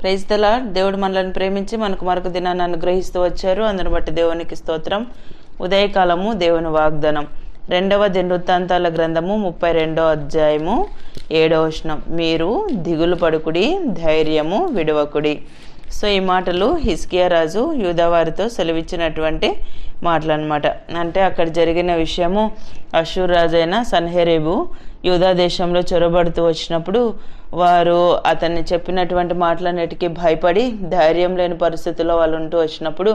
Praise the lord. దేవుడు మనల్ని ప్రేమించి మనకు మరొక దినాన్ని అనుగ్రహిస్తూ వచ్చారు. అందుని బట్టి దేవునికి స్తోత్రం. ఉదయకాలము దేవుని వాగ్దానం 2వ దినవృత్తాంతాల గ్రంథము 32వ అధ్యాయము 7వ వచనం. మీరు దిగులు పడుకుడి, ధైర్యము విడవకుడి. సో ఈ మాటలు హిజ్కియా రాజు యూదా వారితో సెలవిచ్చినటువంటి మాటలు అన్నమాట. అంటే అక్కడ జరిగిన విషయము, అషూర్ రాజైన సన్హెరీబు యూదా దేశంలో చొరబడుతూ వచ్చినప్పుడు వారు అతన్ని చెప్పినటువంటి మాటలన్నిటికీ భయపడి ధైర్యం లేని పరిస్థితుల్లో వాళ్ళు ఉంటూ వచ్చినప్పుడు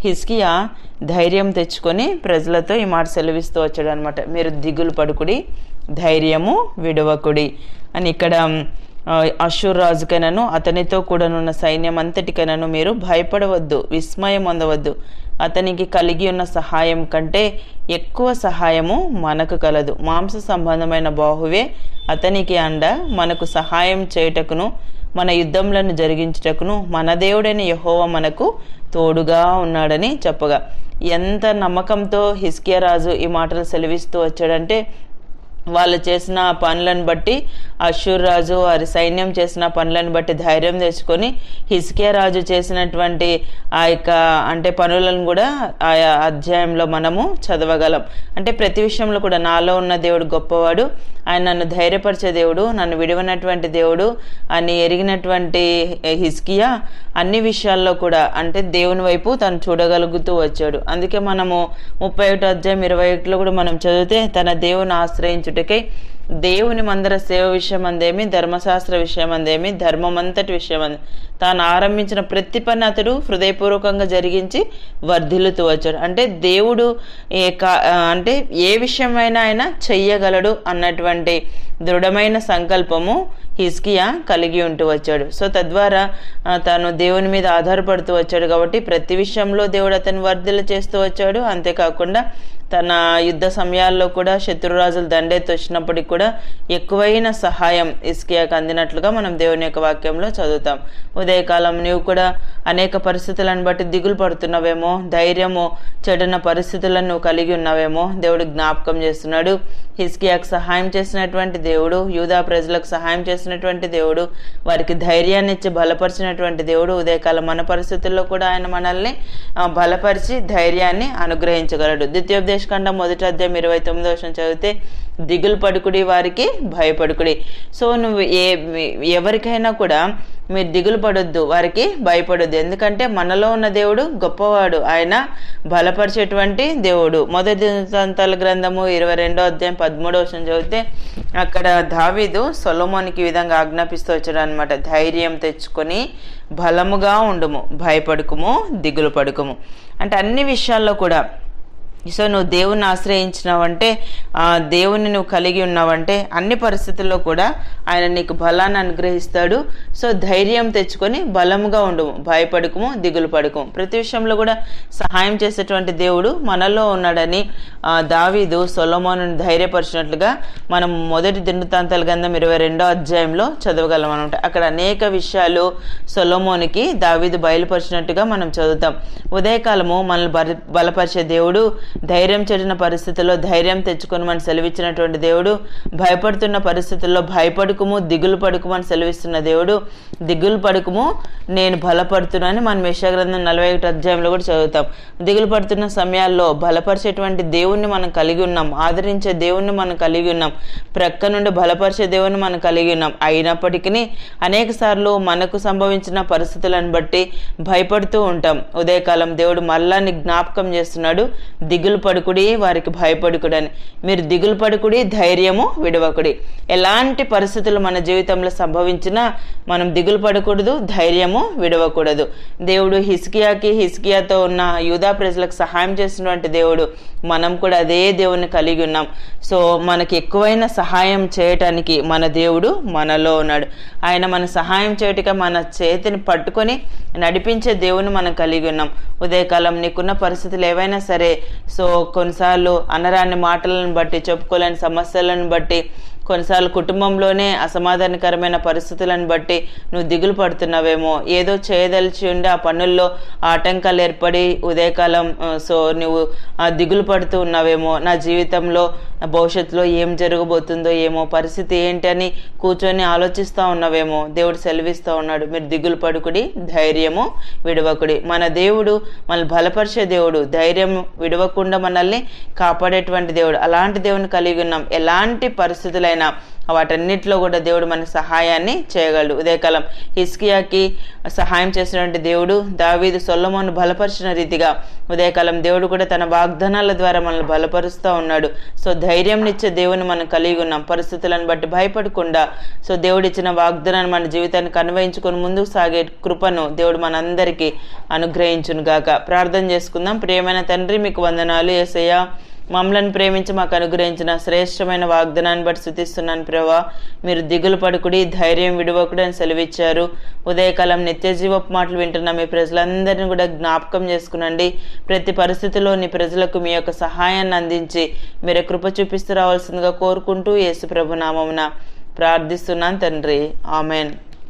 హిజ్కియా ధైర్యం తెచ్చుకొని ప్రజలతో ఈ మాట సెలవిస్తూ వచ్చాడు అనమాట. మీరు దిగులు పడుకుడి, ధైర్యము విడవకుడి అని. ఇక్కడ అషూర్ రాజుకైనను అతనితో కూడానున్న సైన్యం అంతటికైనను మీరు భయపడవద్దు, విస్మయం పొందవద్దు. అతనికి కలిగి ఉన్న సహాయం కంటే ఎక్కువ సహాయము మనకు కలదు. మాంస సంబంధమైన బాహువే అతనికి అండ. మనకు సహాయం చేయుటకును మన యుద్ధములను జరిగించుటకును మన దేవుడైన యెహోవా మనకు తోడుగా ఉన్నాడని చెప్పగా, ఎంత నమ్మకంతో హిజ్కియా రాజు ఈ మాటలు సెలవిస్తూ వచ్చాడంటే, వాళ్ళు చేసిన పనులను బట్టి, అషూర్ రాజు వారి సైన్యం చేసిన పనులను బట్టి ధైర్యం తెచ్చుకొని హిజ్కియా రాజు చేసినటువంటి ఆ యొక్క పనులను కూడా ఆ అధ్యాయంలో మనము చదవగలం. అంటే ప్రతి విషయంలో కూడా నాలో ఉన్న దేవుడు గొప్పవాడు, ఆయన నన్ను ధైర్యపరిచే దేవుడు, నన్ను విడవనటువంటి దేవుడు అని ఎరిగినటువంటి హిజ్కియా అన్ని విషయాల్లో కూడా దేవుని వైపు తను చూడగలుగుతూ వచ్చాడు. అందుకే మనము 31వ అధ్యాయం 21లో కూడా మనం చదివితే, తన దేవుని ఆశ్రయించుటకై దేవుని మందర సేవ విషయం అందేమి, ధర్మశాస్త్ర విషయం అందేమి, ధర్మమంతటి విషయం అంది తాను ఆరంభించిన ప్రతి పని అతడు హృదయపూర్వకంగా జరిగించి వర్ధిల్లుతూ వచ్చాడు. దేవుడు ఏ విషయమైనా ఆయన చెయ్యగలడు అన్నటువంటి దృఢమైన సంకల్పము హిజ్కియా కలిగి ఉంటూ వచ్చాడు. సో తద్వారా తాను దేవుని మీద ఆధారపడుతూ వచ్చాడు కాబట్టి ప్రతి విషయంలో దేవుడు అతను వర్ధిల్ల చేస్తూ వచ్చాడు. అంతేకాకుండా తన యుద్ధ సమయాల్లో కూడా శత్రురాజులు దండెత్తి వచ్చినప్పటికీ కూడా ఎక్కువైన సహాయం హిజ్కియాకు అందినట్లుగా మనం దేవుని యొక్క వాక్యంలో చదువుతాం. ఉదయకాలం నీవు కూడా అనేక పరిస్థితులను బట్టి దిగులు పడుతున్నావేమో, ధైర్యము చెడున్న పరిస్థితులను నువ్వు కలిగి ఉన్నావేమో దేవుడు జ్ఞాపకం చేస్తున్నాడు. హిజ్కియాకు సహాయం చేసినటువంటి దేవుడు, యూదా ప్రజలకు సహాయం చేసినటువంటి దేవుడు, వారికి ధైర్యాన్ని ఇచ్చి బలపరిచినటువంటి దేవుడు ఉదయకాలం మన పరిస్థితుల్లో కూడా ఆయన మనల్ని బలపరిచి ధైర్యాన్ని అనుగ్రహించగలడు. ద్వితీయోపదేశకాండం 1వ అధ్యాయం 29వ వచనం చదివితే, దిగులు పడుకుడి, వారికి భయపడుకుడి. సో నువ్వు ఎవరికైనా కూడా మీరు దిగులు పడొద్దు, వారికి భయపడొద్దు. ఎందుకంటే మనలో ఉన్న దేవుడు గొప్పవాడు, ఆయన బలపరిచేటువంటి దేవుడు. మొదటి దినవృత్తాంతాల గ్రంథము 22వ అధ్యాయం 13వ వచనం చదివితే, అక్కడ దావీదు సొలొమోనుకి ఈ విధంగా ఆజ్ఞాపిస్తూ వచ్చాడు అనమాట. ధైర్యం తెచ్చుకొని బలముగా ఉండుము, భయపడుకుము, దిగులు పడుకుము. అన్ని విషయాల్లో కూడా సో నువ్వు దేవుని ఆశ్రయించినావంటే, దేవుని నువ్వు కలిగి ఉన్నావంటే అన్ని పరిస్థితుల్లో కూడా ఆయన నీకు బలాన్ని అనుగ్రహిస్తాడు. సో ధైర్యం తెచ్చుకొని బలముగా ఉండుము, భయపడుకుము, దిగులు పడుకుము. ప్రతి విషయంలో కూడా సహాయం చేసేటువంటి దేవుడు మనలో ఉన్నాడని దావీదు సొలొమోనుని ధైర్యపరిచినట్లుగా మనం మొదటి దినవృత్తాంతాల గ్రంథం 22వ అధ్యాయంలో చదవగలం అనమాట. అక్కడ అనేక విషయాలు సొలొమోనుకి దావీదు బయలుపరిచినట్టుగా మనం చదువుతాం. ఉదయకాలము మనల్ని బలపరిచే దేవుడు, ధైర్యం చెడిన పరిస్థితుల్లో ధైర్యం తెచ్చుకొని మనం సెలవిచ్చినటువంటి దేవుడు, భయపడుతున్న పరిస్థితుల్లో భయపడుకుము, దిగులు పడుకుము అని సెలవిస్తున్న దేవుడు. దిగులు పడుకుము, నేను బలపడుతున్నాను మనం యెషయా గ్రంథం 41వ అధ్యాయంలో కూడా చదువుతాం. దిగులు పడుతున్న సమయాల్లో బలపరిచేటువంటి దేవుణ్ణి మనం కలిగి ఉన్నాం, ఆదరించే దేవుణ్ణి మనం కలిగి ఉన్నాం, ప్రక్క నుండి బలపరిచే దేవుణ్ణి మనం కలిగి ఉన్నాం. అయినప్పటికీ అనేక సార్లు మనకు సంభవించిన పరిస్థితులను బట్టి భయపడుతూ ఉంటాం. ఉదయకాలం దేవుడు మళ్ళా జ్ఞాపకం చేస్తున్నాడు, దిగులు పడుకుడి, వారికి భయపడుకుడని. మీరు దిగులు పడుకుడి, ధైర్యము విడవకుడి. ఎలాంటి పరిస్థితులు మన జీవితంలో సంభవించినా మనం దిగులు పడకూడదు, ధైర్యము విడవకూడదు. దేవుడు హిజ్కియాతో ఉన్న యూదా ప్రజలకు సహాయం చేసినటువంటి దేవుడు, మనం కూడా అదే దేవుని కలిగి ఉన్నాం. సో మనకి ఎక్కువైన సహాయం చేయటానికి మన దేవుడు మనలో ఉన్నాడు. ఆయన మన సహాయం చేయటక మన చేతిని పట్టుకొని నడిపించే దేవుని మనం కలిగి ఉన్నాం. ఉదయకాలం నీకున్న పరిస్థితులు ఏవైనా సరే, సో కొన్నిసార్లు అనరాని మాటలను బట్టి, చెప్పుకోలేని సమస్యలను బట్టి కొన్నిసార్లు కుటుంబంలోనే అసమాధానకరమైన పరిస్థితులను బట్టి నువ్వు దిగులు పడుతున్నావేమో, ఏదో చేయదలిచి ఉండి ఆ పనుల్లో ఆటంకాలు ఏర్పడి ఉదయకాలం నువ్వు దిగులు పడుతూ ఉన్నావేమో, నా జీవితంలో భవిష్యత్తులో ఏం జరగబోతుందో ఏమో, పరిస్థితి ఏంటి అని కూర్చొని ఆలోచిస్తూ ఉన్నావేమో. దేవుడు సెలవిస్తూ ఉన్నాడు, మీరు దిగులు పడుకుడి, ధైర్యము విడవకుడి. మన దేవుడు మనల్ని బలపరిచే దేవుడు, ధైర్యం విడవకుండా మనల్ని కాపాడేటువంటి దేవుడు. అలాంటి దేవుని కలిగి ఉన్నాం. ఎలాంటి పరిస్థితులైనా వాటన్నిటిలో కూడా దేవుడు మనకు సహాయాన్ని చేయగలడు. ఉదయకాలం హిజ్కియాకి సహాయం చేసినటువంటి దేవుడు దావీదు సొలొమోను బలపరిచిన రీతిగా ఉదయకాలం దేవుడు కూడా తన వాగ్దానాల ద్వారా మనల్ని బలపరుస్తూ ఉన్నాడు. ధైర్యంనిచ్చే దేవుని మనం కలిగి ఉన్నాం. పరిస్థితులను బట్టి భయపడకుండా దేవుడు ఇచ్చిన వాగ్దానాన్ని మన జీవితానికి అన్వయించుకొని ముందుకు సాగే కృపను దేవుడు మనందరికీ అనుగ్రహించును గాక. ప్రార్థన చేసుకుందాం. ప్రియమైన తండ్రి, మీకు వందనాలు యేసయ్యా. మమ్మల్ని ప్రేమించి మాకు అనుగ్రహించిన శ్రేష్టమైన వాగ్దానాన్ని బట్టి స్తుతిస్తున్నాను ప్రభా. మీరు దిగులు పడుకుడి, ధైర్యం విడవకుడి అని సెలవిచ్చారు. ఉదయకాలం నిత్య జీవపు మాటలు వింటున్న మీ ప్రజలందరినీ కూడా జ్ఞాపకం చేసుకునండి. ప్రతి పరిస్థితిలో నీ ప్రజలకు మీ యొక్క సహాయాన్ని అందించి మీరే కృప చూపిస్తూ రావాల్సిందిగా కోరుకుంటూ యేసు ప్రభు నామమున ప్రార్థిస్తున్నాను తండ్రి. ఆమెన్.